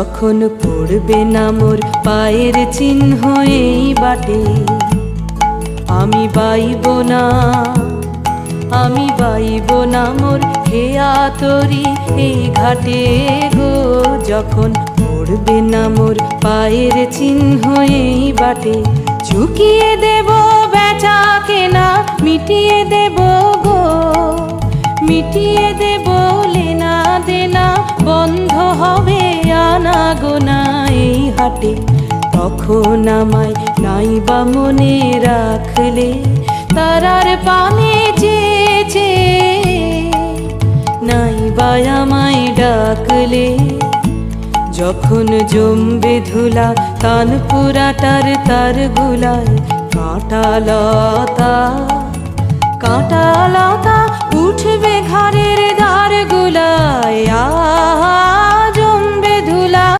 যখন পড়বে না মোর পায়ের চিহ্ন এই বাটে, আমি বাইব না, আমি বাইব না মোর হেয়া তরি এই ঘাটে গো। যখন পড়বে না মোর পায়ের চিহ্ন এই বাটে, চুকিয়ে দেব বেচা কেনা, মিটিয়ে দেব গো, মিটিয়ে দেব লেনা দেনা, বন্ধ হবে আনা গোনা এই হাটে। তখন আমায় নাইবা মনে রাখলে, তারার পানে চেয়েছে, নাইবা আমায় ডাকলে। যখন জমবে ধুলা তানপুরাটার তার গুলায়, কাঁটা লতা কাঁটা লতা উঠবে ঘরের দ্বার গুলায়।